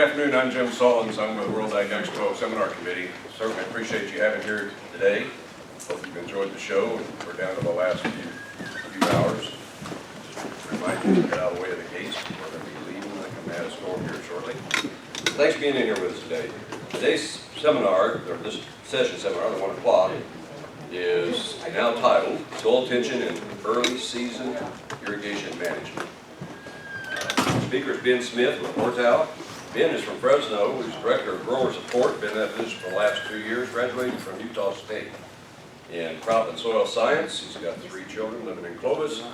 afternoon, I'm Jim Sullins. I'm with World Ag Expo Seminar Committee. Certainly appreciate you having here today. Hope you've enjoyed the show. We're down to the last few hours. Just remind you to get out of the way of the gates. We're going to be leaving like a mad storm here shortly. Thanks for being in here with us today. Today's seminar, or this session seminar, the 1 o'clock, is now titled Soil Tension and Early Season Irrigation Management. Speaker is Ben Smith with Hortau. Ben is from Fresno. He's Director of Grower Support, been in that position for the last 2 years, graduated from Utah State. In Crop and Soil Science, he's got 3 children living in Clovis, so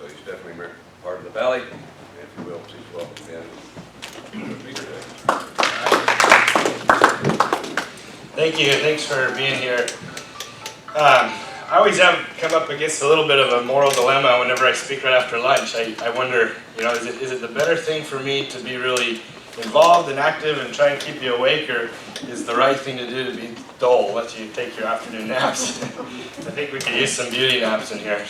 he's definitely part of the valley. If you will, please welcome Ben to the speaker today. Thank you. Thanks for being here. I always have come up against a little bit of a moral dilemma whenever I speak right after lunch. I wonder, is it the better thing for me to be really involved and active and try and keep you awake, or is the right thing to do to be dull, let you take your afternoon naps? I think we could use some beauty naps in here.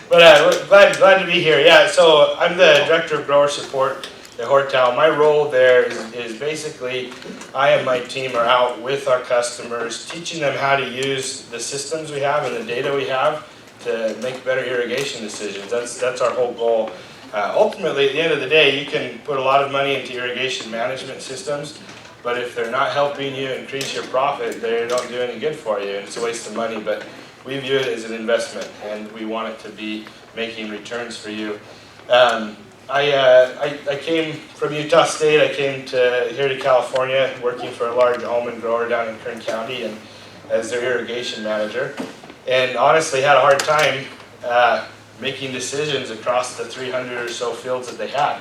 But glad to be here. Yeah, so I'm the Director of Grower Support at Hortau. My role there is basically I and my team are out with our customers, teaching them how to use the systems we have and the data we have to make better irrigation decisions. That's our whole goal. Ultimately, at the end of the day, you can put a lot of money into irrigation management systems, but if they're not helping you increase your profit, they don't do any good for you, and it's a waste of money. But we view it as an investment, and we want it to be making returns for you. I came from Utah State. I came here to California, working for a large almond grower down in Kern County, and as their irrigation manager, and honestly had a hard time making decisions across the 300 or so fields that they had.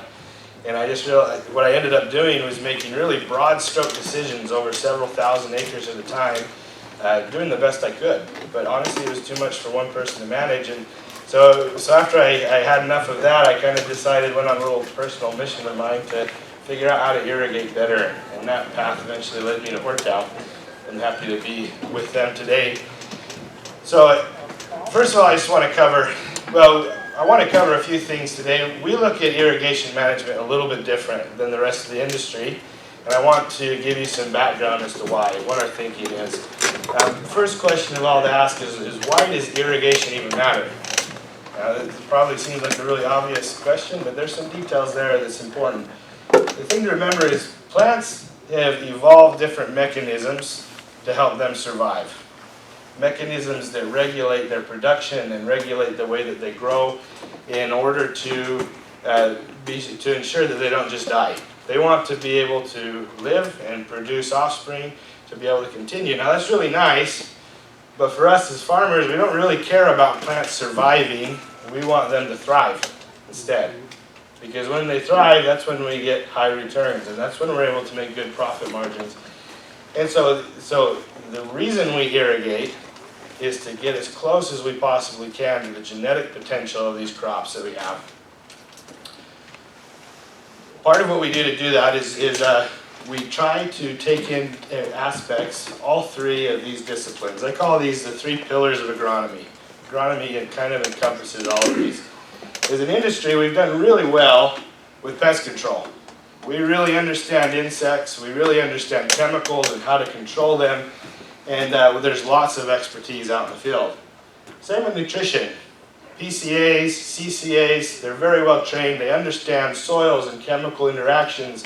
And I just realized what I ended up doing was making really broad stroke decisions over several thousand acres at a time, doing the best I could. But honestly, it was too much for one person to manage. And so after I had enough of that, I kind of decided, went on a little personal mission of mine to figure out how to irrigate better. And that path eventually led me to Hortau. I'm happy to be with them today. So first of all, I just want to cover, I want to cover a few things today. We look at irrigation management a little bit different than the rest of the industry, and I want to give you some background as to why, what our thinking is. First question of all to ask is why does irrigation even matter? It probably seems like a really obvious question, but there's some details there that's important. The thing to remember is plants have evolved different mechanisms to help them survive. Mechanisms that regulate their production and regulate the way that they grow in order to ensure that they don't just die. They want to be able to live and produce offspring to be able to continue. Now that's really nice, but for us as farmers, we don't really care about plants surviving. We want them to thrive instead. Because when they thrive, that's when we get high returns, and that's when we're able to make good profit margins. And so the reason we irrigate is to get as close as we possibly can to the genetic potential of these crops that we have. Part of what we do to do that is we try to take in aspects, all 3 of these disciplines. I call these the 3 pillars of agronomy. Agronomy kind of encompasses all of these. As an industry, we've done really well with pest control. We really understand insects, we really understand chemicals and how to control them, and there's lots of expertise out in the field. Same with nutrition. PCAs, CCAs, they're very well trained. They understand soils and chemical interactions,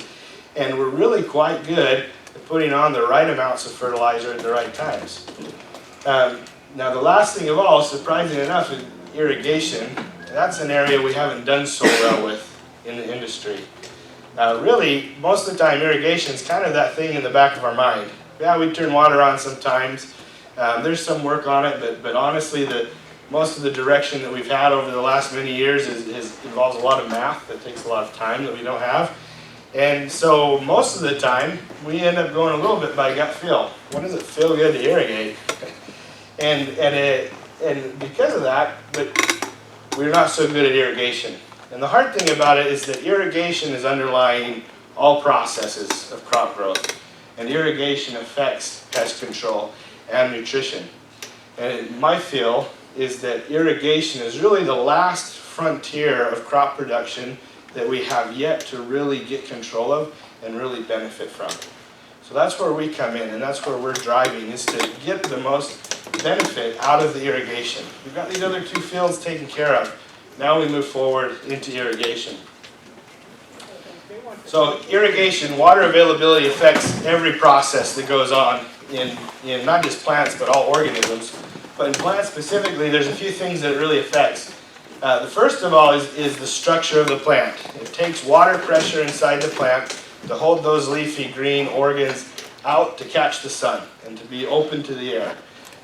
and we're really quite good at putting on the right amounts of fertilizer at the right times. Now the last thing of all, surprising enough, is irrigation. That's an area we haven't done so well with in the industry. Really, most of the time irrigation is kind of that thing in the back of our mind. Yeah, we turn water on sometimes. There's some work on it, but honestly, most of the direction that we've had over the last many years involves a lot of math that takes a lot of time that we don't have. And so most of the time, we end up going a little bit by gut feel. When does it feel good to irrigate? And because of that, but we're not so good at irrigation. And the hard thing about it is that irrigation is underlying all processes of crop growth. And irrigation affects pest control and nutrition. And my feel is that irrigation is really the last frontier of crop production that we have yet to really get control of and really benefit from. So that's where we come in, and that's where we're driving, is to get the most benefit out of the irrigation. We've got these other 2 fields taken care of. Now we move forward into irrigation. So irrigation, water availability affects every process that goes on in not just plants, but all organisms. But in plants specifically, there's a few things that it really affects. The first of all is the structure of the plant. It takes water pressure inside the plant to hold those leafy green organs out to catch the sun and to be open to the air.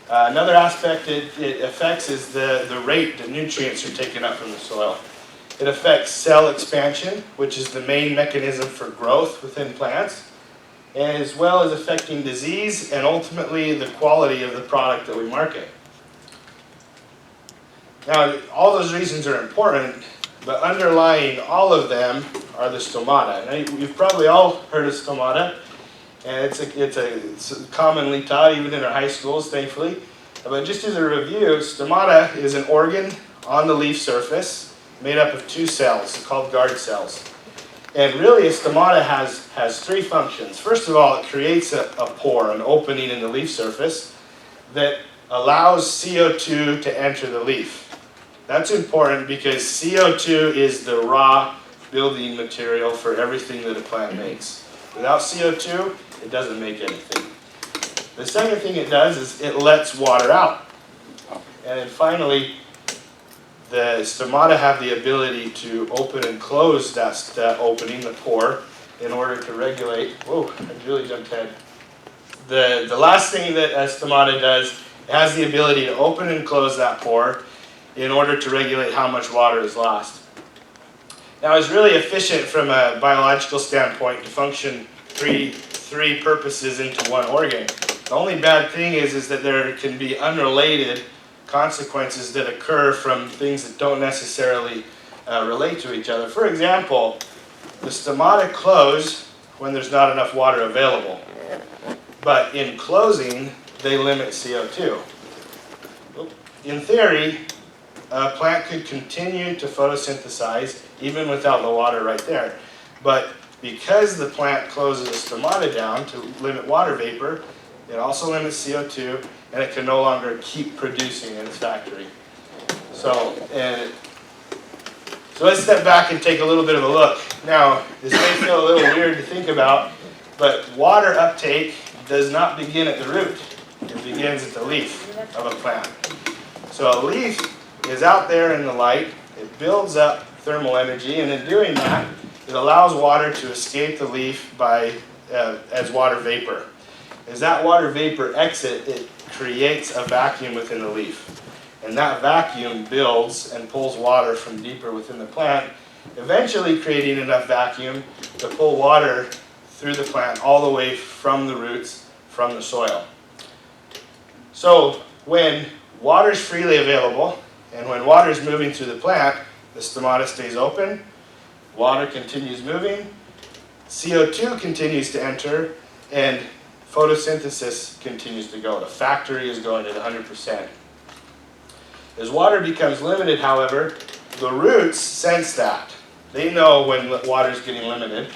Another aspect it affects is the rate that nutrients are taken up from the soil. It affects cell expansion, which is the main mechanism for growth within plants, as well as affecting disease and ultimately the quality of the product that we market. Now, all those reasons are important, but underlying all of them are the stomata. Now, you've probably all heard of stomata, and it's commonly taught even in our high schools, thankfully. But just as a review, stomata is an organ on the leaf surface made up of 2 cells called guard cells. And really, a stomata has 3 functions. First of all, it creates a pore, an opening in the leaf surface that allows CO2 to enter the leaf. That's important because CO2 is the raw building material for everything that a plant makes. Without CO2, it doesn't make anything. The second thing it does is it lets water out. And then finally, the stomata have the ability to open and close that opening, the pore, in order to regulate. Whoa, I really jumped ahead. The last thing that a stomata does, it has the ability to open and close that pore in order to regulate how much water is lost. Now, it's really efficient from a biological standpoint to function three purposes into one organ. The only bad thing is that there can be unrelated consequences that occur from things that don't necessarily relate to each other. For example, the stomata close when there's not enough water available. But in closing, they limit CO2. In theory, a plant could continue to photosynthesize even without the water right there. But because the plant closes the stomata down to limit water vapor, it also limits CO2, and it can no longer keep producing in its factory. So let's step back and take a little bit of a look. Now, this may feel a little weird to think about, but water uptake does not begin at the root. It begins at the leaf of a plant. So a leaf is out there in the light, it builds up thermal energy, and in doing that, it allows water to escape the leaf as water vapor. As that water vapor exits, it creates a vacuum within the leaf. And that vacuum builds and pulls water from deeper within the plant, eventually creating enough vacuum to pull water through the plant all the way from the roots, from the soil. So when water is freely available, and when water is moving through the plant, the stomata stays open, water continues moving, CO2 continues to enter, and photosynthesis continues to go. The factory is going at 100%. As water becomes limited, however, the roots sense that. They know when water is getting limited,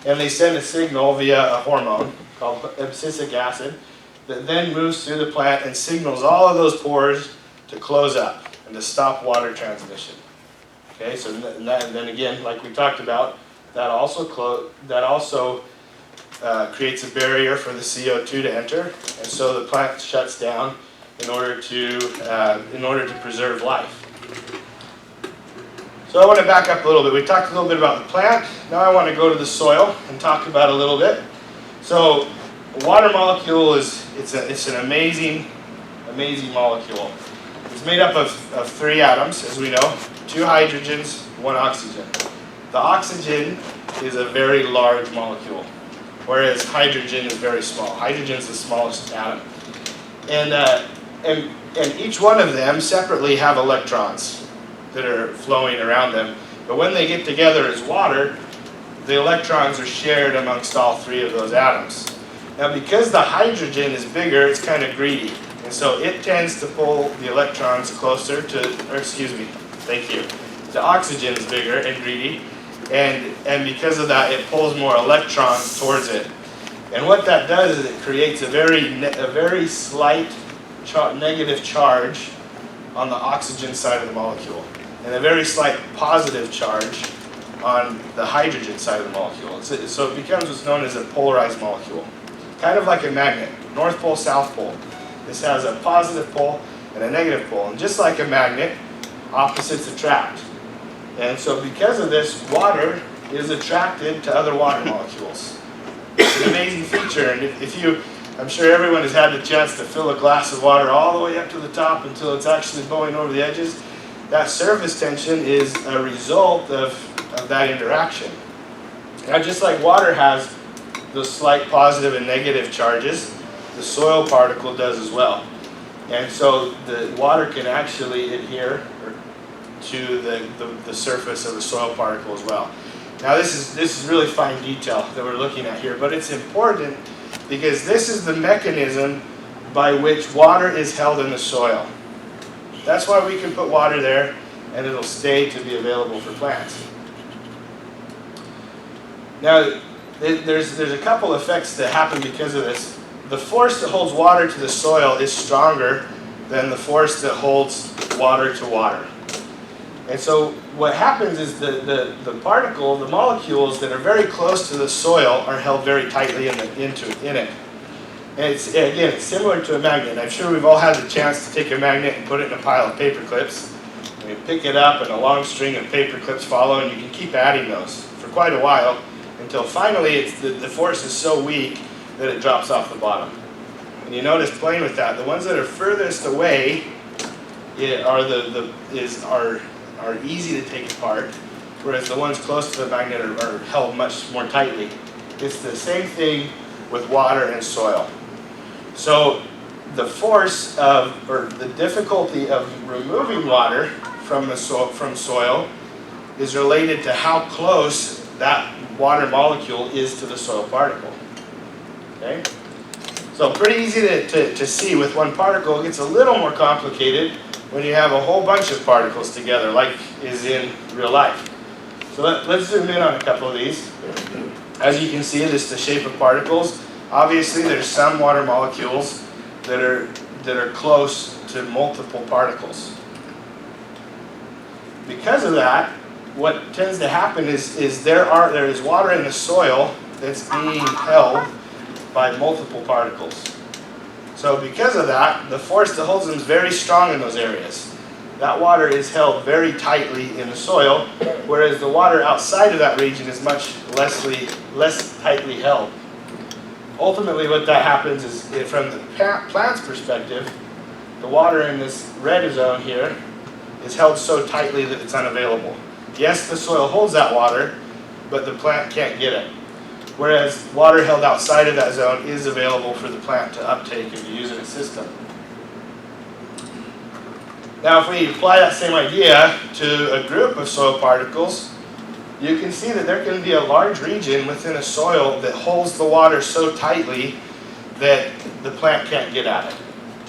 and they send a signal via a hormone called abscisic acid that then moves through the plant and signals all of those pores to close up and to stop water transmission. Okay, so and then again, like we talked about, that also creates a barrier for the CO2 to enter, and so the plant shuts down in order to preserve life. So I want to back up a little bit. We talked a little bit about the plant. Now I want to go to the soil and talk about it a little bit. So a water molecule it's an amazing molecule. It's made up of 3 atoms, as we know, 2 hydrogens, 1 oxygen. The oxygen is a very large molecule, whereas hydrogen is very small. Hydrogen is the smallest atom. And each one of them separately have electrons that are flowing around them. But when they get together as water, the electrons are shared amongst all 3 of those atoms. Now, because the hydrogen is bigger, it's kind of greedy. And so it tends to pull the electrons closer to, the oxygen is bigger and greedy, and because of that, it pulls more electrons towards it. And what that does is it creates a very slight negative charge on the oxygen side of the molecule, and a very slight positive charge on the hydrogen side of the molecule. So it becomes what's known as a polarized molecule, kind of like a magnet, North Pole, South Pole. This has a positive pole and a negative pole, and just like a magnet, opposites attract. And so because of this, water is attracted to other water molecules. It's an amazing feature, and I'm sure everyone has had the chance to fill a glass of water all the way up to the top until it's actually blowing over the edges. That surface tension is a result of that interaction. Now, just like water has those slight positive and negative charges, the soil particle does as well. And so the water can actually adhere to the surface of the soil particle as well. Now this is really fine detail that we're looking at here, but it's important because this is the mechanism by which water is held in the soil. That's why we can put water there and it'll stay to be available for plants. Now there's a couple effects that happen because of this. The force that holds water to the soil is stronger than the force that holds water to water. And so what happens is the molecules that are very close to the soil are held very tightly in it. And it's similar to a magnet. I'm sure we've all had the chance to take a magnet and put it in a pile of paper clips. And you pick it up and a long string of paper clips follow, and you can keep adding those for quite a while until finally the force is so weak that it drops off the bottom. And you notice playing with that, the ones that are furthest away are easy to take apart, whereas the ones close to the magnet are held much more tightly. It's the same thing with water and soil. So the force or the difficulty of removing water from soil is related to how close that water molecule is to the soil particle. Okay? So pretty easy to see with one particle. It gets a little more complicated when you have a whole bunch of particles together, like is in real life. So let's zoom in on a couple of these. As you can see, this is the shape of particles. Obviously, there's some water molecules that are close to multiple particles. Because of that, what tends to happen is there is water in the soil that's being held by multiple particles. So because of that, the force that holds them is very strong in those areas. That water is held very tightly in the soil, whereas the water outside of that region is much less tightly held. Ultimately, what that happens is, from the plant's perspective, the water in this red zone here is held so tightly that it's unavailable. Yes, the soil holds that water, but the plant can't get it. Whereas water held outside of that zone is available for the plant to uptake and to use in its system. Now if we apply that same idea to a group of soil particles, you can see that there can be a large region within a soil that holds the water so tightly that the plant can't get at it.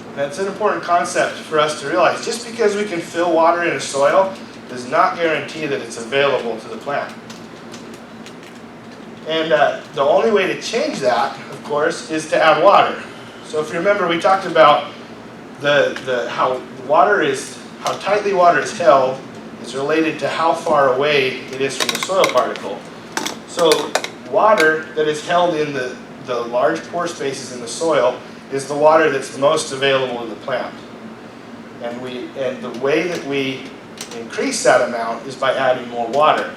And that's an important concept for us to realize. Just because we can fill water in a soil does not guarantee that it's available to the plant. And the only way to change that, of course, is to add water. So if you remember, we talked about how tightly water is held is related to how far away it is from the soil particle. So water that is held in the large pore spaces in the soil is the water that's most available to the plant. And the way that we increase that amount is by adding more water.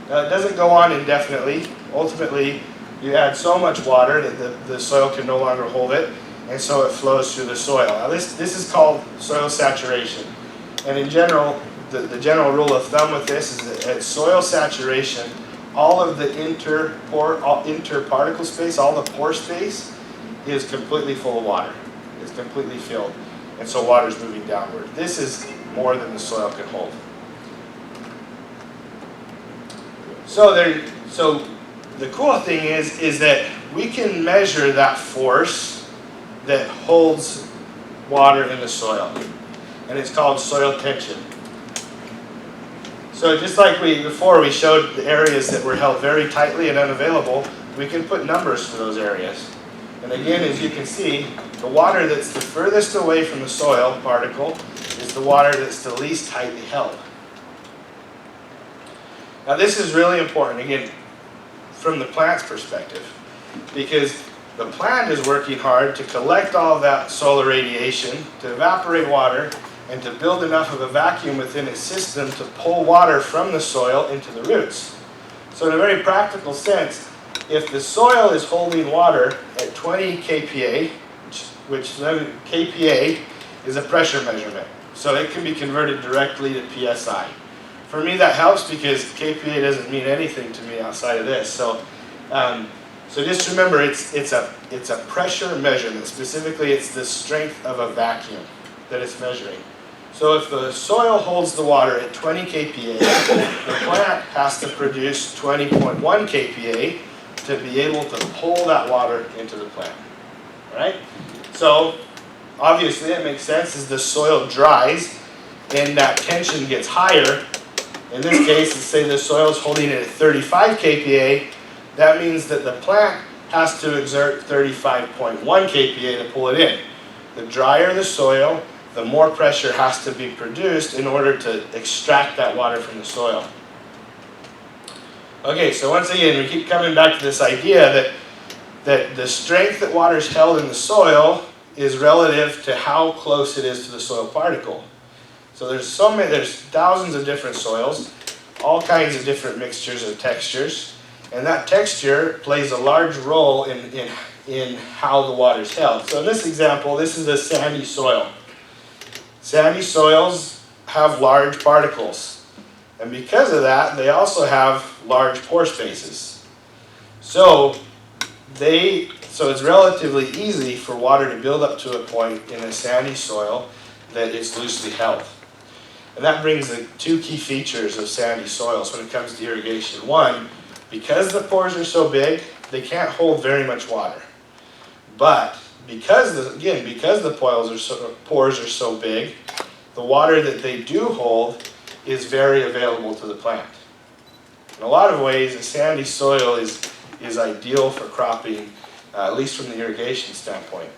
Now it doesn't go on indefinitely. Ultimately, you add so much water that the soil can no longer hold it, and so it flows through the soil. Now this is called soil saturation. And in general, the general rule of thumb with this is that at soil saturation, all of the interparticle space, all the pore space, is completely full of water. It's completely filled. And so water is moving downward. This is more than the soil can hold. So the cool thing is that we can measure that force that holds water in the soil. And it's called soil tension. So just like before we showed the areas that were held very tightly and unavailable, we can put numbers for those areas. And again, as you can see, the water that's the furthest away from the soil particle is the water that's the least tightly held. Now this is really important, again, from the plant's perspective, because the plant is working hard to collect all of that solar radiation, to evaporate water, and to build enough of a vacuum within its system to pull water from the soil into the roots. So in a very practical sense, if the soil is holding water at 20 kPa, which kPa is a pressure measurement, so it can be converted directly to PSI. For me that helps because kPa doesn't mean anything to me outside of this. So just remember it's a pressure measurement. Specifically, it's the strength of a vacuum that it's measuring. So if the soil holds the water at 20 kPa, the plant has to produce 20.1 kPa to be able to pull that water into the plant. All right? So obviously it makes sense as the soil dries and that tension gets higher. In this case, let's say the soil is holding it at 35 kPa. That means that the plant has to exert 35.1 kPa to pull it in. The drier the soil, the more pressure has to be produced in order to extract that water from the soil. Okay, so once again, we keep coming back to this idea that the strength that water is held in the soil is relative to how close it is to the soil particle. So there's thousands of different soils, all kinds of different mixtures of textures, and that texture plays a large role in how the water is held. So in this example, this is a sandy soil. Sandy soils have large particles, and because of that, they also have large pore spaces. So it's relatively easy for water to build up to a point in a sandy soil that is loosely held. And that brings the two key features of sandy soils when it comes to irrigation. One, because the pores are so big, they can't hold very much water. But because the pores are so big, the water that they do hold is very available to the plant. In a lot of ways, a sandy soil is ideal for cropping, at least from the irrigation standpoint.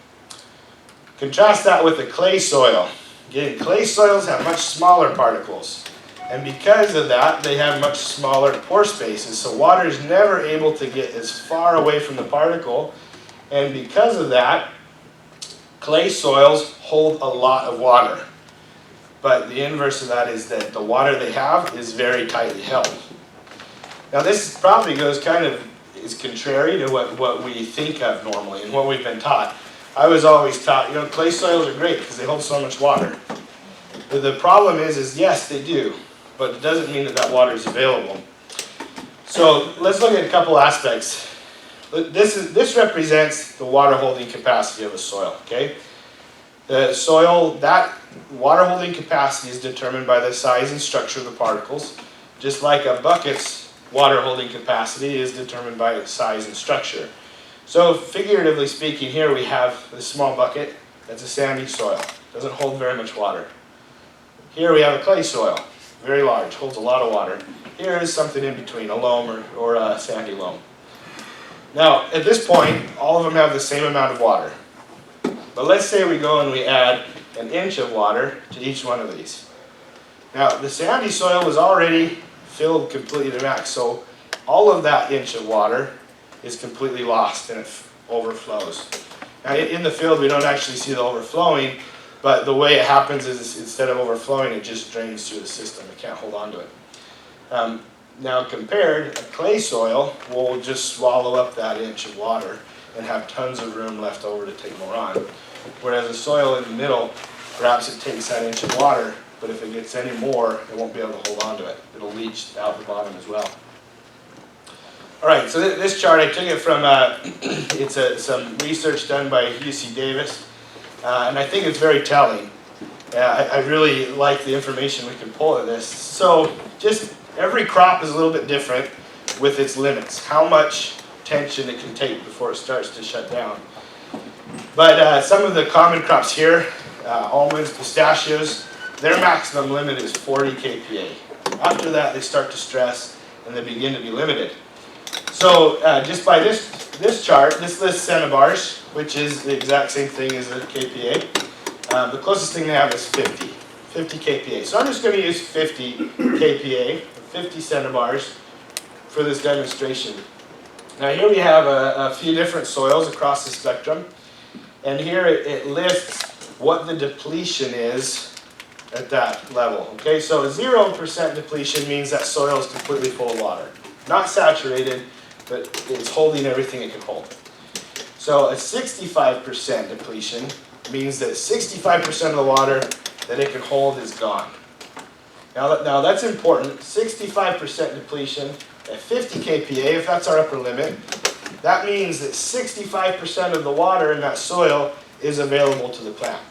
Contrast that with a clay soil. Again, clay soils have much smaller particles, and because of that, they have much smaller pore spaces, so water is never able to get as far away from the particle, and because of that, clay soils hold a lot of water. But the inverse of that is that the water they have is very tightly held. Now this probably is contrary to what we think of normally and what we've been taught. I was always taught, clay soils are great because they hold so much water. But the problem is yes, they do, but it doesn't mean that water is available. So let's look at a couple aspects. This represents the water holding capacity of a soil, okay? The soil, that water holding capacity is determined by the size and structure of the particles, just like a bucket's water holding capacity is determined by its size and structure. So figuratively speaking, here we have this small bucket that's a sandy soil, doesn't hold very much water. Here we have a clay soil, very large, holds a lot of water. Here is something in between, a loam or a sandy loam. Now, at this point, all of them have the same amount of water. But let's say we go and we add an inch of water to each one of these. Now, the sandy soil was already filled completely to max, so all of that inch of water is completely lost and it overflows. Now, in the field, we don't actually see the overflowing, but the way it happens is instead of overflowing, it just drains through the system. It can't hold on to it. Now compared, a clay soil will just swallow up that inch of water and have tons of room left over to take more on. Whereas a soil in the middle, perhaps it takes that inch of water, but if it gets any more, it won't be able to hold on to it. It'll leach out the bottom as well. All right, so this chart, I took it from, some research done by UC Davis, and I think it's very telling. I really like the information we can pull of this. So just every crop is a little bit different with its limits, how much tension it can take before it starts to shut down. But some of the common crops here, almonds, pistachios, their maximum limit is 40 kPa. After that, they start to stress and they begin to be limited. So just by this chart, this lists centibars, which is the exact same thing as a KPA. The closest thing they have is 50 kPa. So I'm just going to use 50 kPa, 50 centibars for this demonstration. Now here we have a few different soils across the spectrum, and here it lists what the depletion is at that level. Okay, so 0% depletion means that soil is completely full of water. Not saturated, but it's holding everything it can hold. So a 65% depletion means that 65% of the water that it can hold is gone. Now that's important. 65% depletion at 50 kPa, if that's our upper limit, that means that 65% of the water in that soil is available to the plant.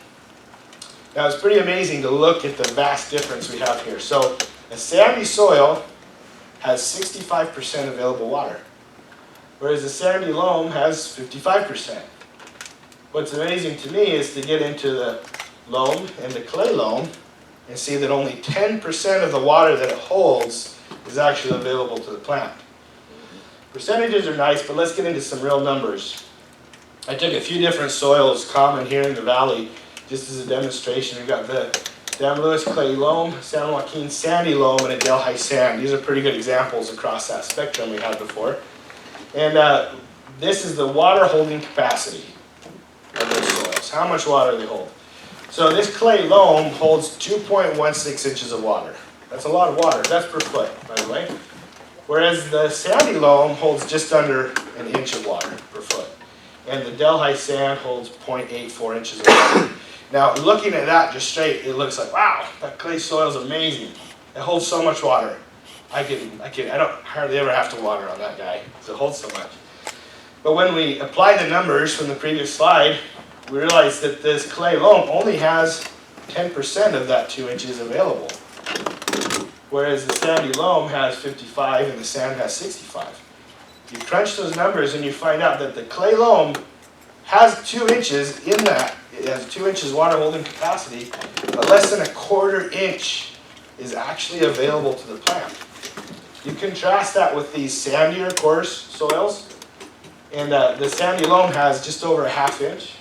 Now it's pretty amazing to look at the vast difference we have here. So a sandy soil has 65% available water, whereas a sandy loam has 55%. What's amazing to me is to get into the loam and the clay loam and see that only 10% of the water that it holds is actually available to the plant. Percentages are nice, but let's get into some real numbers. I took a few different soils common here in the valley just as a demonstration. We've got the Dan Lewis clay loam, San Joaquin sandy loam, and a Delhi sand. These are pretty good examples across that spectrum we had before. And this is the water holding capacity of those soils, how much water they hold. So this clay loam holds 2.16 inches of water. That's a lot of water. That's per foot, by the way. Whereas the sandy loam holds just under an inch of water per foot. And the Delhi sand holds 0.84 inches of water. Now, looking at that just straight, it looks like, wow, that clay soil is amazing. It holds so much water. I don't hardly ever have to water on that guy because it holds so much. But when we apply the numbers from the previous slide, we realize that this clay loam only has 10% of that 2 inches available. Whereas the sandy loam has 55 and the sand has 65. You crunch those numbers and you find out that the clay loam has 2 inches in that. It has 2 inches water holding capacity, but less than a quarter inch is actually available to the plant. You contrast that with these sandier, coarse soils, and the sandy loam has just over a half inch,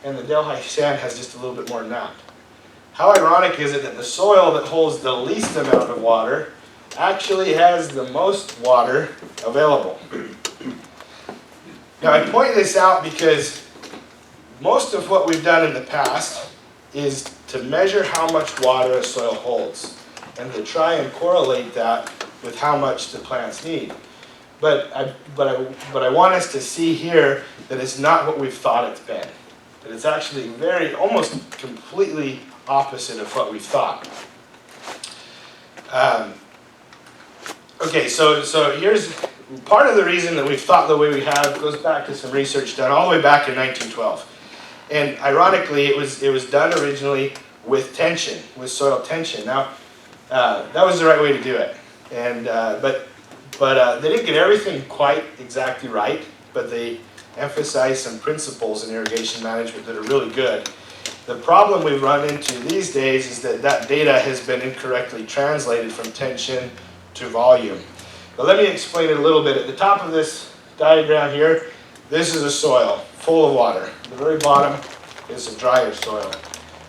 and the Delhi sand has just a little bit more than that. How ironic is it that the soil that holds the least amount of water actually has the most water available? Now I point this out because most of what we've done in the past is to measure how much water a soil holds and to try and correlate that with how much the plants need. But I want us to see here that it's not what we've thought it's been. That it's actually almost completely opposite of what we've thought. Okay, so here's part of the reason that we've thought the way we have goes back to some research done all the way back in 1912. And ironically, it was done originally with tension, with soil tension. Now, that was the right way to do it. And but they didn't get everything quite exactly right, but they emphasized some principles in irrigation management that are really good. The problem we've run into these days is that data has been incorrectly translated from tension to volume. But let me explain it a little bit. At the top of this diagram here, this is a soil full of water. At the very bottom is a drier soil.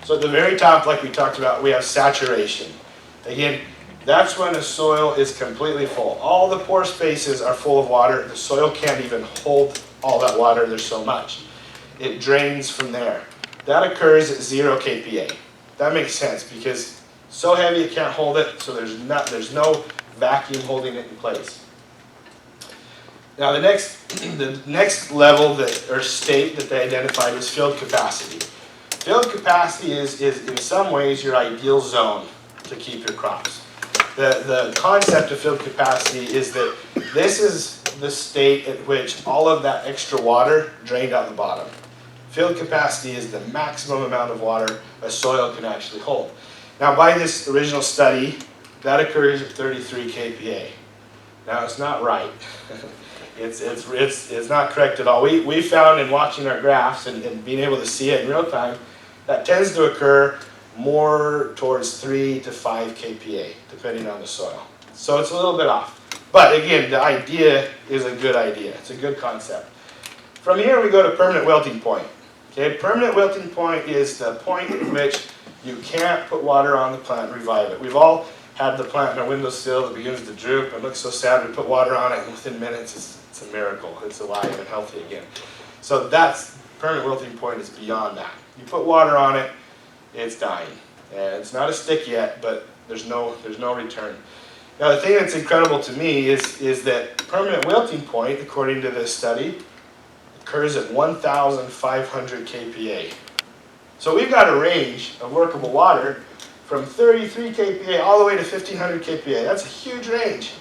So at the very top, like we talked about, we have saturation. Again, that's when a soil is completely full. All the pore spaces are full of water. The soil can't even hold all that water. There's so much. It drains from there. That occurs at 0 kPa. That makes sense because so heavy it can't hold it, so there's no vacuum holding it in place. Now the next level or state that they identified was field capacity. Field capacity is in some ways your ideal zone to keep your crops. The concept of field capacity is that this is the state at which all of that extra water drained out the bottom. Field capacity is the maximum amount of water a soil can actually hold. Now by this original study, that occurs at 33 kPa. Now it's not right. It's not correct at all. We found in watching our graphs and being able to see it in real time, that tends to occur more towards 3 to 5 kPa, depending on the soil. So it's a little bit off. But again, the idea is a good idea. It's a good concept. From here, we go to permanent wilting point. Okay, permanent wilting point is the point at which you can't put water on the plant and revive it. We've all had the plant in our windowsill that begins to droop and looks so sad. We put water on it, and within minutes, it's a miracle. It's alive and healthy again. So that's permanent wilting point is beyond that. You put water on it, it's dying. And it's not a stick yet, but there's no return. Now, the thing that's incredible to me is that permanent wilting point, according to this study, occurs at 1,500 kPa. So we've got a range of workable water from 33 kPa all the way to 1,500 kPa. That's a huge range.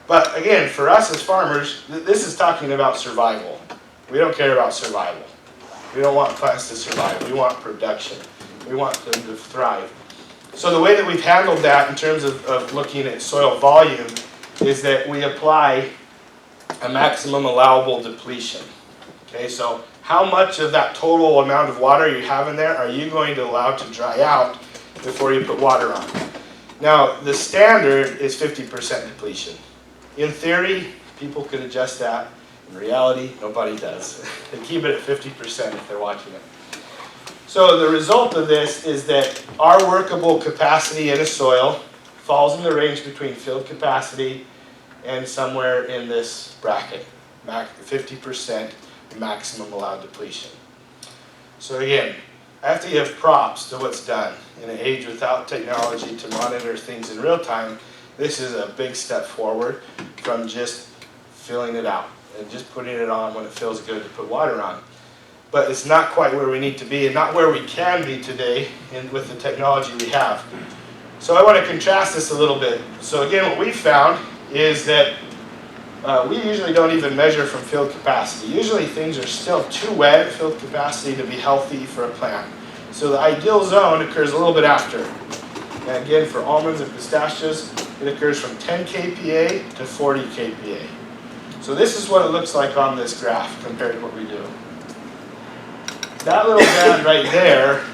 But again, for us as farmers, this is talking about survival. We don't care about survival. We don't want plants to survive. We want production. We want them to thrive. So the way that we've handled that in terms of looking at soil volume is that we apply a maximum allowable depletion. Okay, so how much of that total amount of water you have in there are you going to allow to dry out before you put water on? Now, the standard is 50% depletion. In theory, people could adjust that. In reality, nobody does. They keep it at 50% if they're watching it. So the result of this is that our workable capacity in a soil falls in the range between field capacity and somewhere in this bracket, 50% maximum allowed depletion. So again, I have to give props to what's done. In an age without technology to monitor things in real time, this is a big step forward from just filling it out and just putting it on when it feels good to put water on. But it's not quite where we need to be and not where we can be today with the technology we have. So I want to contrast this a little bit. So again, what we found is that we usually don't even measure from field capacity. Usually things are still too wet at field capacity to be healthy for a plant. So the ideal zone occurs a little bit after. And again, for almonds and pistachios, it occurs from 10 kPa to 40 kPa. So this is what it looks like on this graph compared to what we do. That little band right there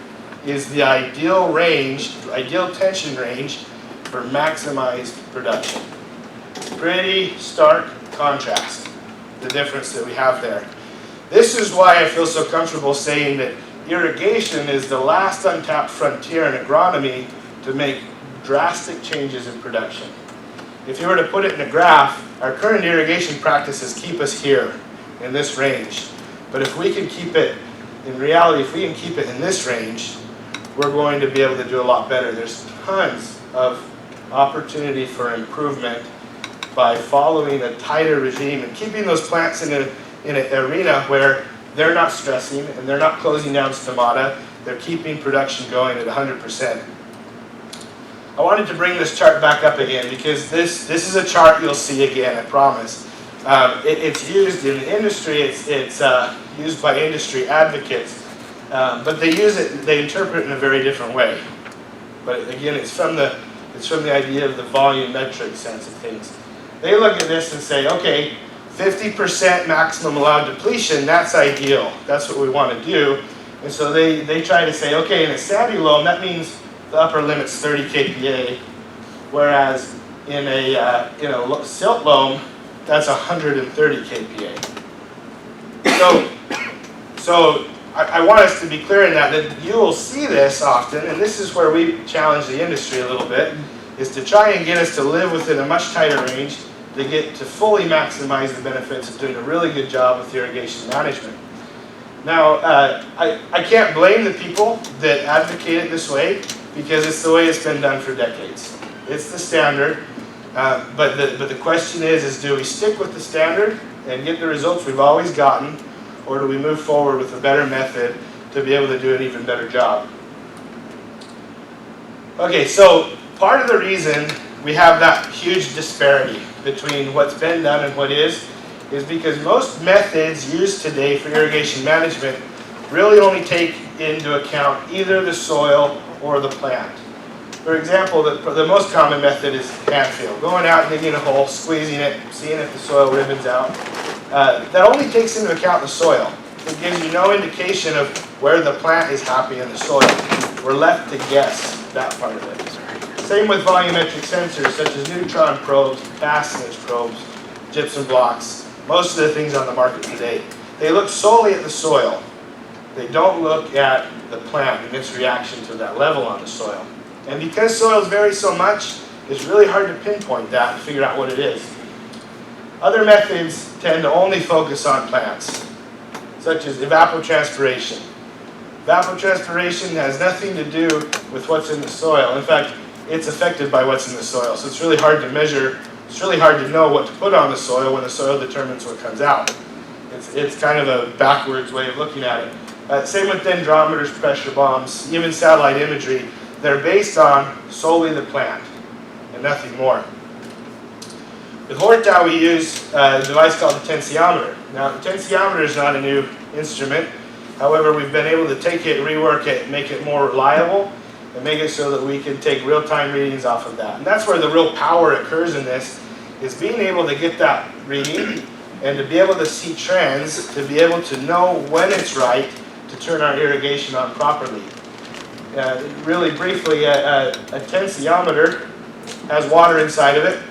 is the ideal range, ideal tension range for maximized production. Pretty stark contrast, the difference that we have there. This is why I feel so comfortable saying that irrigation is the last untapped frontier in agronomy to make drastic changes in production. If you were to put it in a graph, our current irrigation practices keep us here in this range. But if we can keep it, in reality, if we can keep it in this range, we're going to be able to do a lot better. There's tons of opportunity for improvement by following a tighter regime and keeping those plants in an arena where they're not stressing and they're not closing down stomata. They're keeping production going at 100%. I wanted to bring this chart back up again because this is a chart you'll see again, I promise. It's used in the industry, it's used by industry advocates, but they interpret it in a very different way. But again, it's from the idea of the volumetric sense of things. They look at this and say, okay, 50% maximum allowed depletion, that's ideal. That's what we want to do. And so they try to say, okay, in a sandy loam, that means the upper limit's 30 kPa, whereas in a silt loam, that's 130 kPa. So I want us to be clear in that you will see this often, and this is where we challenge the industry a little bit, is to try and get us to live within a much tighter range to get to fully maximize the benefits of doing a really good job with irrigation management. Now, I can't blame the people that advocate it this way because it's the way it's been done for decades. It's the standard, but the question is do we stick with the standard and get the results we've always gotten, or do we move forward with a better method to be able to do an even better job? Okay, so part of the reason we have that huge disparity between what's been done and what is because most methods used today for irrigation management really only take into account either the soil or the plant. For example, the most common method is hand feel, going out, digging a hole, squeezing it, seeing if the soil ribbons out. That only takes into account the soil. It gives you no indication of where the plant is happy in the soil. we're left to guess that part of it. Same with volumetric sensors such as neutron probes, fastness probes, gypsum blocks, most of the things on the market today. They look solely at the soil. They don't look at the plant and its reaction to that level on the soil. And because soils vary so much, it's really hard to pinpoint that and figure out what it is. Other methods tend to only focus on plants, such as evapotranspiration. Evapotranspiration has nothing to do with what's in the soil. In fact, it's affected by what's in the soil. So it's really hard to measure, it's really hard to know what to put on the soil when the soil determines what comes out. It's kind of a backwards way of looking at it. Same with dendrometers, pressure bombs, even satellite imagery. They're based on solely the plant and nothing more. With Hortau, we use a device called the tensiometer. Now, the tensiometer is not a new instrument. However, we've been able to take it, rework it, make it more reliable, and make it so that we can take real-time readings off of that. And that's where the real power occurs in this, is being able to get that reading and to be able to see trends, to be able to know when it's right to turn our irrigation on properly. Really briefly, a tensiometer has water inside of it,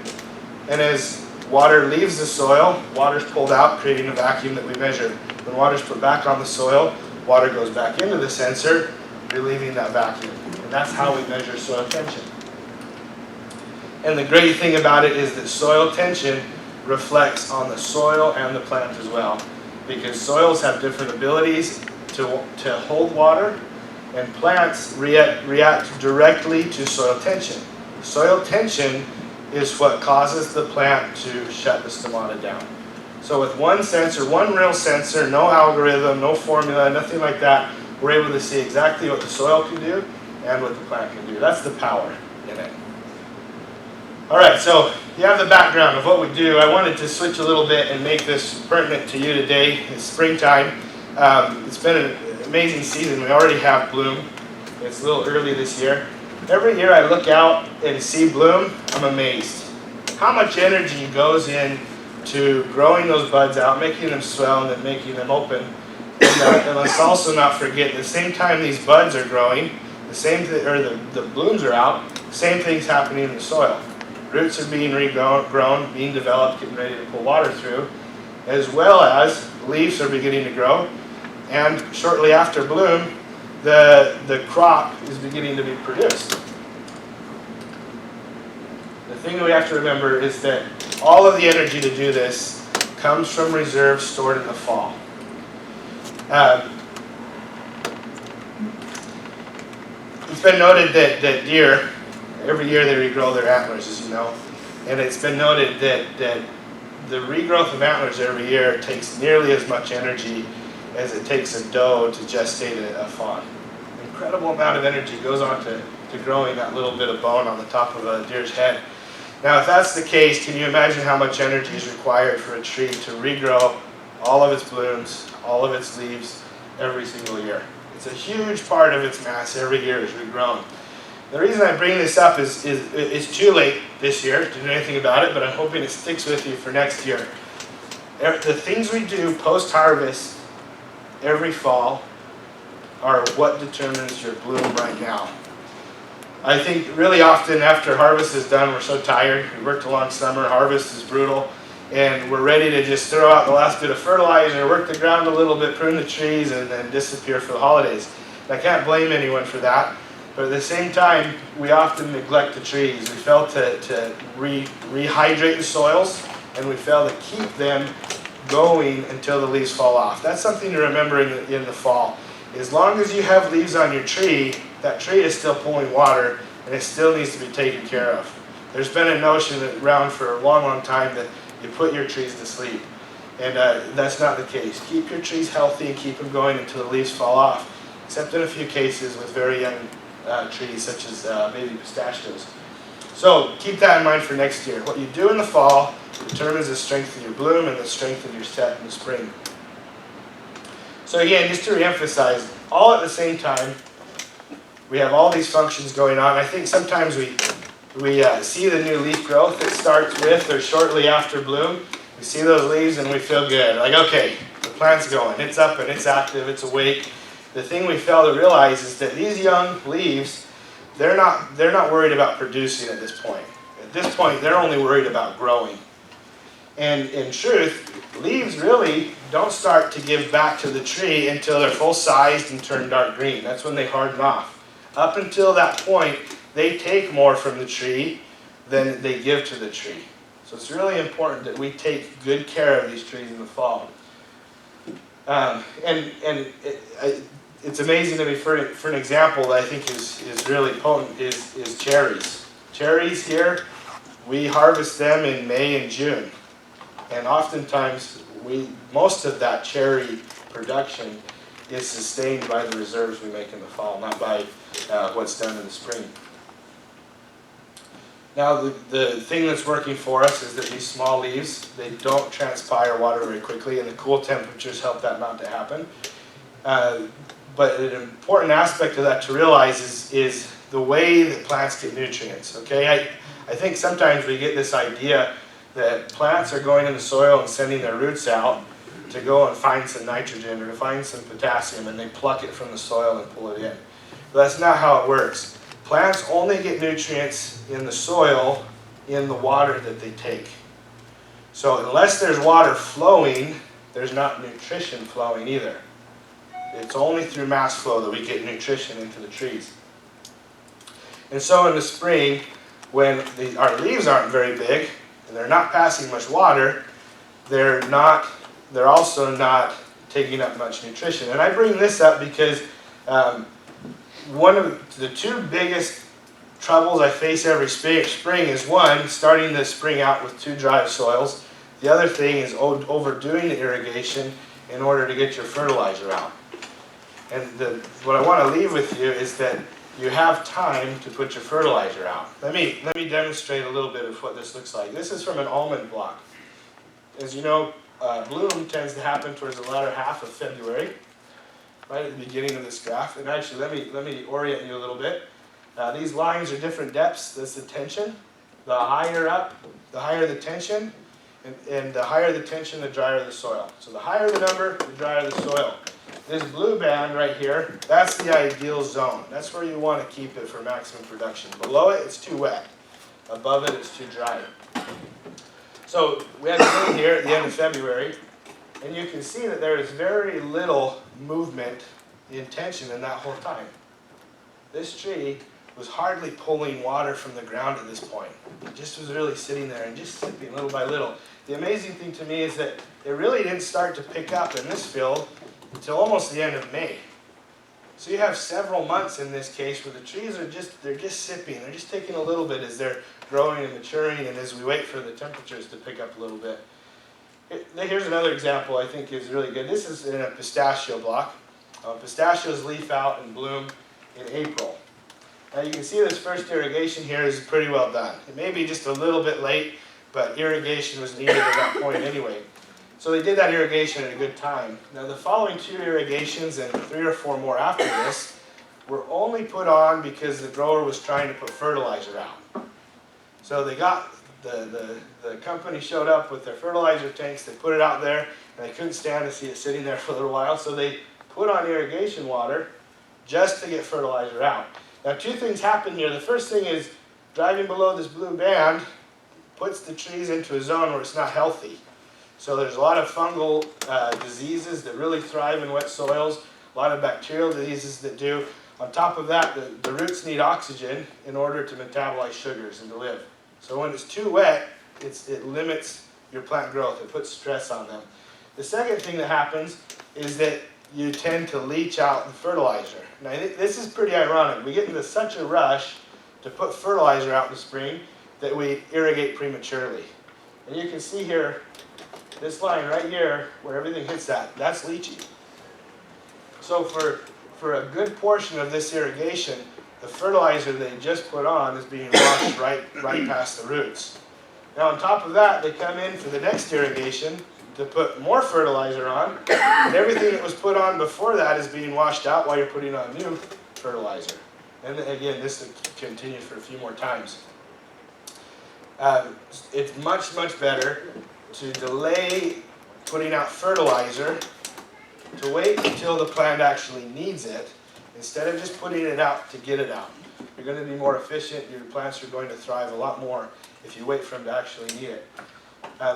and as water leaves the soil, water is pulled out, creating a vacuum that we measure. When water is put back on the soil, water goes back into the sensor, relieving that vacuum. And that's how we measure soil tension. And the great thing about it is that soil tension reflects on the soil and the plant as well, because soils have different abilities to hold water, and plants react directly to soil tension. Soil tension is what causes the plant to shut the stomata down. So with one sensor, one real sensor, no algorithm, no formula, nothing like that, we're able to see exactly what the soil can do and what the plant can do. That's the power in it. All right, so you have the background of what we do. I wanted to switch a little bit and make this pertinent to you today. It's springtime. It's been an amazing season. We already have bloom. It's a little early this year. Every year I look out and see bloom, I'm amazed. How much energy goes into growing those buds out, making them swell, and then making them open. And let's also not forget, the same time these buds are growing, the blooms are out, same thing's happening in the soil. Roots are being regrown, being developed, getting ready to pull water through, as well as leaves are beginning to grow. And shortly after bloom, the crop is beginning to be produced. The thing that we have to remember is that all of the energy to do this comes from reserves stored in the fall. It's been noted that deer, every year they regrow their antlers, as you know, and it's been noted that the regrowth of antlers every year takes nearly as much energy as it takes a doe to gestate a fawn. An incredible amount of energy goes on to growing that little bit of bone on the top of a deer's head. Now, if that's the case, can you imagine how much energy is required for a tree to regrow all of its blooms, all of its leaves, every single year? It's a huge part of its mass every year is regrown. The reason I bring this up is it's too late this year to do anything about it, but I'm hoping it sticks with you for next year. The things we do post-harvest every fall are what determines your bloom right now. I think really often after harvest is done, we're so tired. We worked a long summer, harvest is brutal, and we're ready to just throw out the last bit of fertilizer, work the ground a little bit, prune the trees, and then disappear for the holidays. And I can't blame anyone for that, but at the same time, we often neglect the trees. We fail to rehydrate the soils, and we fail to keep them going until the leaves fall off. That's something to remember in the fall. As long as you have leaves on your tree, that tree is still pulling water, and it still needs to be taken care of. There's been a notion around for a long, long time that you put your trees to sleep, and that's not the case. Keep your trees healthy and keep them going until the leaves fall off, except in a few cases with very young trees, such as maybe pistachios. So keep that in mind for next year. What you do in the fall determines the strength of your bloom and the strength of your set in the spring. So again, just to reemphasize, all at the same time, we have all these functions going on. I think sometimes we see the new leaf growth that starts with or shortly after bloom. We see those leaves and we feel good. Like, okay, the plant's going. It's up and it's active. It's awake. the thing we fail to realize is that these young leaves, they're not worried about producing at this point. At this point, they're only worried about growing. And in truth, leaves really don't start to give back to the tree until they're full-sized and turn dark green. That's when they harden off. Up until that point, they take more from the tree than they give to the tree. So it's really important that we take good care of these trees in the fall. It's amazing to me, for an example that I think is really potent, is cherries. Cherries here, we harvest them in May and June. And oftentimes, most of that cherry production is sustained by the reserves we make in the fall, not by what's done in the spring. Now, the thing that's working for us is that these small leaves, they don't transpire water very quickly, and the cool temperatures help that not to happen. But an important aspect of that to realize is the way that plants get nutrients, okay? I think sometimes we get this idea that plants are going in the soil and sending their roots out to go and find some nitrogen or to find some potassium, and they pluck it from the soil and pull it in. But that's not how it works. Plants only get nutrients in the soil in the water that they take. So unless there's water flowing, there's not nutrition flowing either. It's only through mass flow that we get nutrition into the trees. And so in the spring, when our leaves aren't very big and they're not passing much water, they're also not taking up much nutrition. And I bring this up because one of the two biggest troubles I face every spring is, one, starting the spring out with too dry soils. The other thing is overdoing the irrigation in order to get your fertilizer out. And what I want to leave with you is that you have time to put your fertilizer out. Let me demonstrate a little bit of what this looks like. This is from an almond block. As you know, bloom tends to happen towards the latter half of February, right at the beginning of this graph. And actually, let me orient you a little bit. These lines are different depths. That's the tension. The higher up, the higher the tension, and the higher the tension, the drier the soil. So the higher the number, the drier the soil. This blue band right here, that's the ideal zone. That's where you want to keep it for maximum production. Below it, it's too wet. Above it, it's too dry. So we have bloom here at the end of February, and you can see that there is very little movement in tension in that whole time. This tree was hardly pulling water from the ground at this point. It just was really sitting there and just sipping little by little. The amazing thing to me is that it really didn't start to pick up in this field until almost the end of May. So you have several months in this case where the trees are just sipping. They're just taking a little bit as they're growing and maturing, and as we wait for the temperatures to pick up a little bit. Here's another example I think is really good. This is in a pistachio block. Pistachios leaf out and bloom in April. Now you can see this first irrigation here is pretty well done. It may be just a little bit late, but irrigation was needed at that point anyway. So they did that irrigation at a good time. Now the following two irrigations and 3 or 4 more after this were only put on because the grower was trying to put fertilizer out. So they got, the company showed up with their fertilizer tanks, they put it out there, and they couldn't stand to see it sitting there for a little while, so they put on irrigation water just to get fertilizer out. Now 2 things happen here. The first thing is driving below this blue band puts the trees into a zone where it's not healthy. So there's a lot of fungal diseases that really thrive in wet soils, a lot of bacterial diseases that do. On top of that, the roots need oxygen in order to metabolize sugars and to live. So when it's too wet, it limits your plant growth. It puts stress on them. The second thing that happens is that you tend to leach out the fertilizer. Now this is pretty ironic. We get into such a rush to put fertilizer out in the spring that we irrigate prematurely. And you can see here, this line right here, where everything hits that's leaching. So for a good portion of this irrigation, the fertilizer they just put on is being washed right past the roots. Now on top of that, they come in for the next irrigation to put more fertilizer on, and everything that was put on before that is being washed out while you're putting on new fertilizer. And again, this continues for a few more times. It's much better to delay putting out fertilizer to wait until the plant actually needs it, instead of just putting it out to get it out. You're going to be more efficient. Your plants are going to thrive a lot more if you wait for them to actually need it.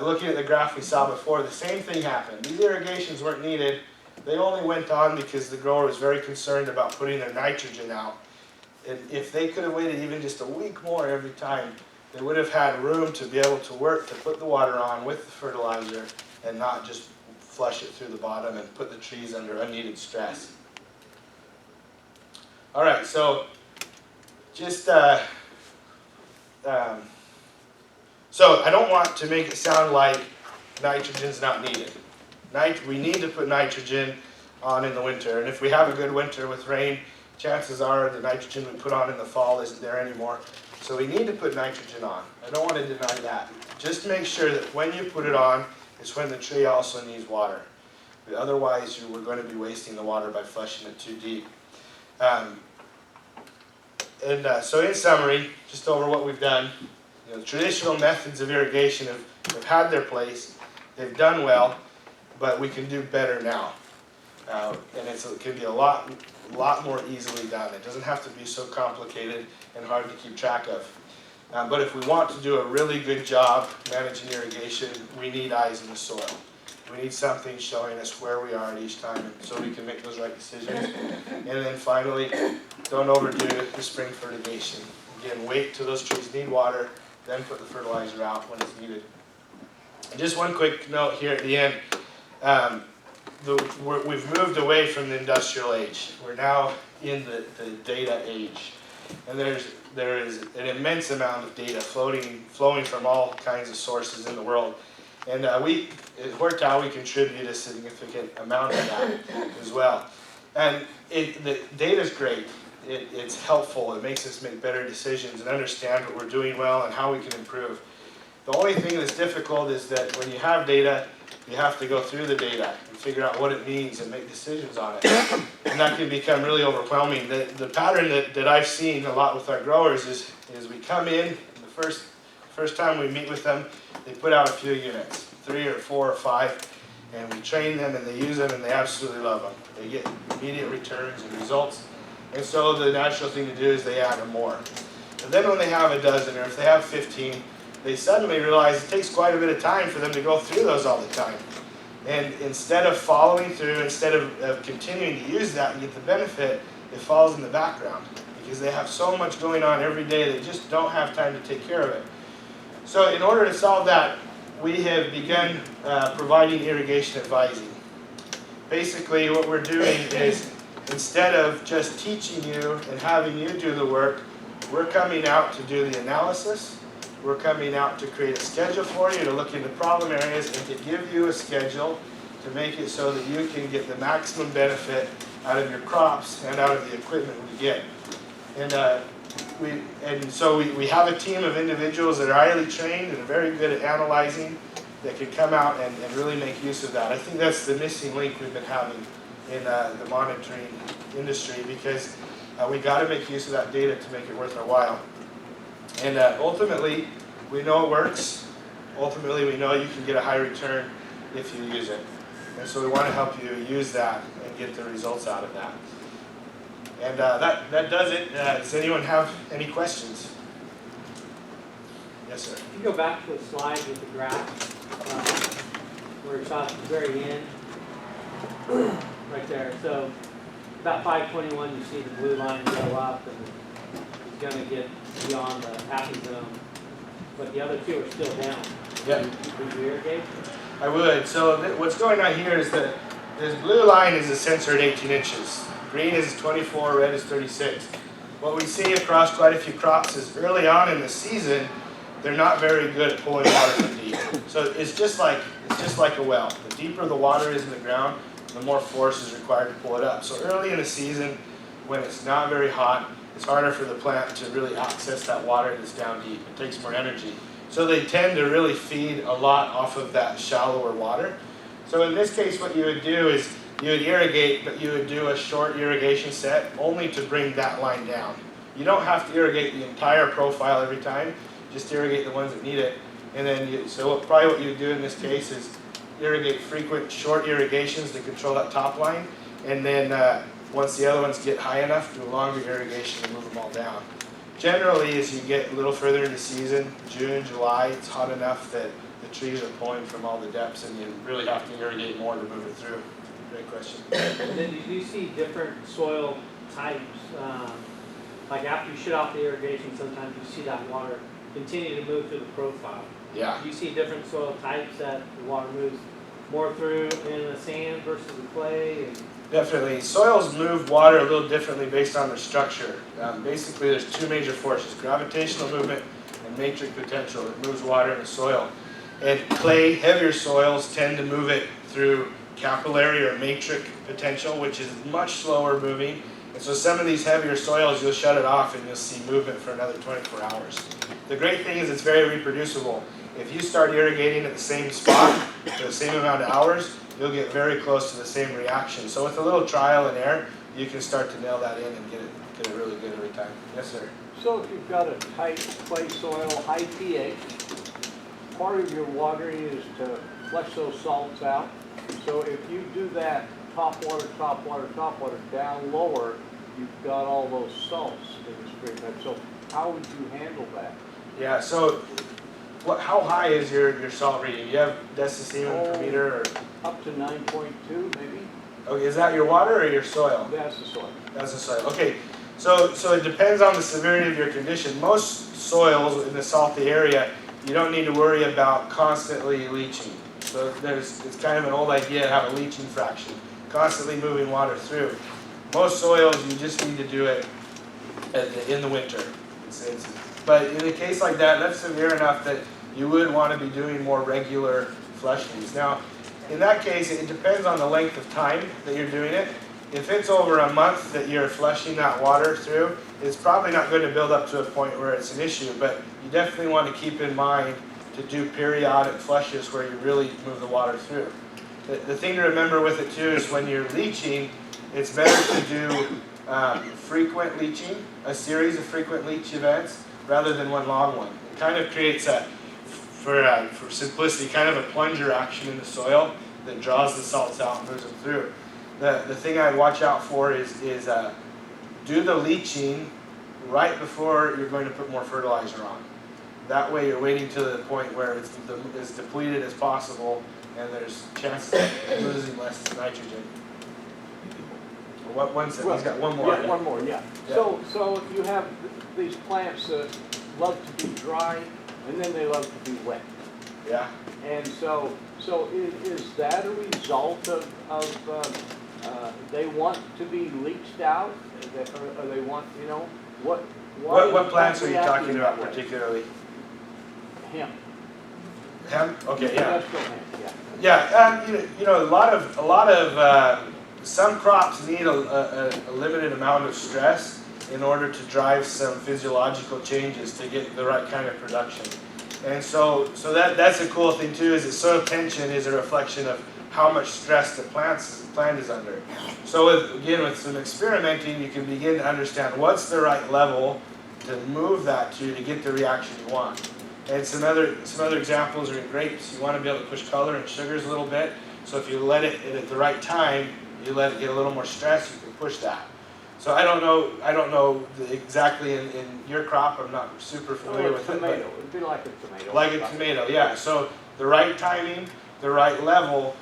Looking at the graph we saw before, the same thing happened. These irrigations weren't needed. They only went on because the grower was very concerned about putting their nitrogen out. And if they could have waited even just a week more every time, they would have had room to be able to work to put the water on with the fertilizer and not just flush it through the bottom and put the trees under unneeded stress. All right, so just so I don't want to make it sound like nitrogen's not needed. We need to put nitrogen on in the winter, and if we have a good winter with rain, chances are the nitrogen we put on in the fall isn't there anymore. So we need to put nitrogen on. I don't want to deny that. Just make sure that when you put it on, it's when the tree also needs water. Otherwise, we're going to be wasting the water by flushing it too deep. So in summary, just over what we've done, traditional methods of irrigation have had their place. They've done well, but we can do better now. And it can be a lot more easily done. It doesn't have to be so complicated and hard to keep track of. But if we want to do a really good job managing irrigation, we need eyes in the soil. We need something showing us where we are at each time so we can make those right decisions. And then finally, don't overdo the spring fertigation. Again, wait till those trees need water, then put the fertilizer out when it's needed. And just one quick note here at the end. We've moved away from the industrial age. We're now in the data age. And there is an immense amount of data flowing from all kinds of sources in the world. And at Hortau, we contribute a significant amount of that as well. And the data's great. It's helpful. It makes us make better decisions and understand what we're doing well and how we can improve. The only thing that's difficult is that when you have data, you have to go through the data and figure out what it means and make decisions on it. And that can become really overwhelming. The pattern that I've seen a lot with our growers is we come in, the first time we meet with them, they put out a few units, 3 or 4 or 5, and we train them and they use them and they absolutely love them. They get immediate returns and results. And so the natural thing to do is they add them more. And then when they have a dozen or if they have 15, they suddenly realize it takes quite a bit of time for them to go through those all the time. And instead of following through, instead of continuing to use that and get the benefit, it falls in the background because they have so much going on every day they just don't have time to take care of it. So in order to solve that, we have begun providing irrigation advising. Basically what we're doing is instead of just teaching you and having you do the work, we're coming out to do the analysis. We're coming out to create a schedule for you, to look into problem areas, and to give you a schedule to make it so that you can get the maximum benefit out of your crops and out of the equipment we get. And so we have a team of individuals that are highly trained and very good at analyzing that can come out and really make use of that. I think that's the missing link we've been having in the monitoring industry because we got to make use of that data to make it worth our while. And ultimately, we know it works. Ultimately, we know you can get a high return if you use it. And so we want to help you use that and get the results out of that. And that does it. Does anyone have any questions? Yes, sir. If you go back to the slide with the graph, where it's at the very end, right there. So about 521, you see the blue line go up, and it's going to get beyond the happy zone. But the other two are still down. Yeah. Would you irrigate? I would. So what's going on here is that this blue line is a sensor at 18 inches. Green is 24, red is 36. What we see across quite a few crops is early on in the season, they're not very good at pulling water from deep. So it's just like a well. The deeper the water is in the ground, the more force is required to pull it up. So early in the season, when it's not very hot, it's harder for the plant to really access that water that's down deep. It takes more energy. So they tend to really feed a lot off of that shallower water. So in this case, what you would do is you would irrigate, but you would do a short irrigation set only to bring that line down. You don't have to irrigate the entire profile every time, just irrigate the ones that need it. And then, so probably what you would do in this case is irrigate frequent short irrigations to control that top line, and then once the other ones get high enough, do a longer irrigation to move them all down. Generally, as you get a little further into season, June, July, it's hot enough that the trees are pulling from all the depths, and you really have to irrigate more to move it through. Great question. And then do you see different soil types? Like after you shut off the irrigation, sometimes you see that water continue to move through the profile. Yeah. Do you see different soil types that the water moves more through in the sand versus the clay? And Definitely. Soils move water a little differently based on their structure. Basically, there's two major forces, gravitational movement and matrix potential that moves water in the soil. And clay, heavier soils tend to move it through capillary or matrix potential, which is much slower moving. And so some of these heavier soils, you'll shut it off and you'll see movement for another 24 hours. The great thing is it's very reproducible. If you start irrigating at the same spot for the same amount of hours, you'll get very close to the same reaction. So with a little trial and error, you can start to nail that in and get it really good every time. Yes, sir. So if you've got a tight clay soil, high pH, part of your watering is to flush those salts out. So if you do that top water, down lower, you've got all those salts in the stream bed. So how would you handle that? Yeah, so how high is your salt reading? You have decicement per meter? Or? Up to 9.2 maybe. Okay, is that your water or your soil? That's the soil. That's the soil. Okay, so it depends on the severity of your condition. Most soils in the salty area, you don't need to worry about constantly leaching. So it's kind of an old idea to have a leaching fraction, constantly moving water through. Most soils, you just need to do it in the winter. But in a case like that, that's severe enough that you would want to be doing more regular flushings. Now, in that case, it depends on the length of time that you're doing it. If it's over a month that you're flushing that water through, it's probably not going to build up to a point where it's an issue, but you definitely want to keep in mind to do periodic flushes where you really move the water through. The thing to remember with it too is when you're leaching, it's better to do frequent leaching, a series of frequent leach events, rather than one long one. It kind of creates for simplicity, kind of a plunger action in the soil that draws the salts out and moves them through. The thing I'd watch out for is do the leaching right before you're going to put more fertilizer on. That way you're waiting to the point where it's as depleted as possible and there's chances of losing less nitrogen. He's got one more. Yeah, one more, yeah. So if you have these plants that love to be dry and then they love to be wet. Yeah. And so is that a result of they want to be leached out, or they want, you know, what plants are you talking about particularly? Hemp. Hemp? Okay, yeah. Industrial hemp, yeah. Yeah, you know, a lot of some crops need a limited amount of stress in order to drive some physiological changes to get the right kind of production. And so that's a cool thing too, is that soil tension is a reflection of how much stress the plant is under. So with some experimenting, you can begin to understand what's the right level to move that to get the reaction you want. And some other examples are in grapes. You want to be able to push color and sugars a little bit. So if you let it at the right time, you let it get a little more stress, you can push that. So I don't know exactly in your crop. I'm not super familiar with tomato. it. It'd be like a tomato. Like a tomato, yeah. So the right timing, the right level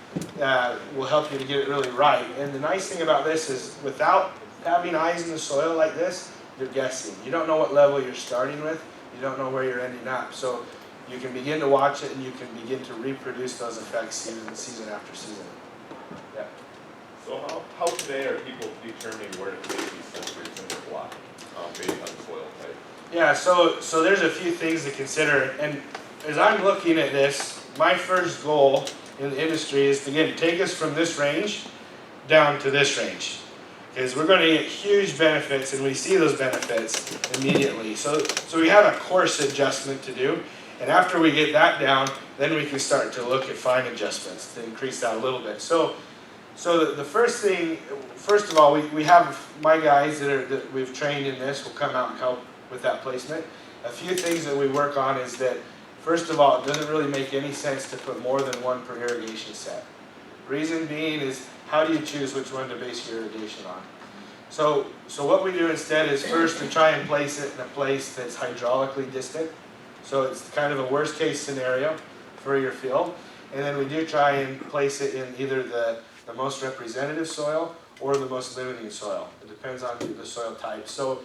will help you to get it really right. And the nice thing about this is without having eyes in the soil like this, you're guessing. You don't know what level you're starting with. You don't know where you're ending up. So you can begin to watch it and you can begin to reproduce those effects season after season. Yeah. So how today are people determining where to place these sensors in their block based on soil type? Yeah, so there's a few things to consider. And as I'm looking at this, my first goal in the industry is to take us from this range down to this range. Because we're going to get huge benefits, and we see those benefits immediately. So we have a course adjustment to do, and after we get that down, then we can start to look at fine adjustments to increase that a little bit. So the first thing, first of all, we have my guys that we've trained in this will come out and help with that placement. A few things that we work on is that First of all, it doesn't really make any sense to put more than one per irrigation set. Reason being is, how do you choose which one to base your irrigation on? So what we do instead is first we try and place it in a place that's hydraulically distant. So it's kind of a worst case scenario for your field. And then we do try and place it in either the most representative soil or the most limiting soil. It depends on the soil type. So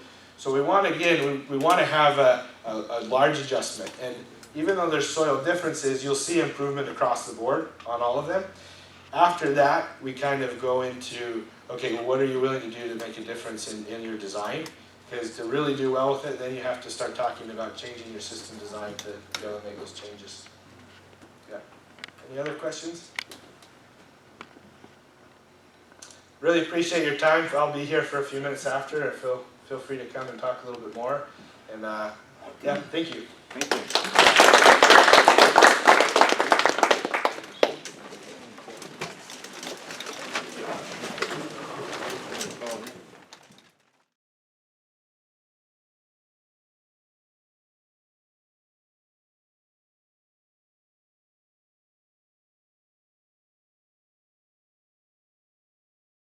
we want to, again, we want to have a large adjustment. And even though there's soil differences, you'll see improvement across the board on all of them. After that, we kind of go into, okay, well, what are you willing to do to make a difference in your design? Because to really do well with it, then you have to start talking about changing your system design to be able to make those changes. Yeah. Any other questions? Really appreciate your time. I'll be here for a few minutes after, or feel free to come and talk a little bit more. And yeah, thank you. Thank you.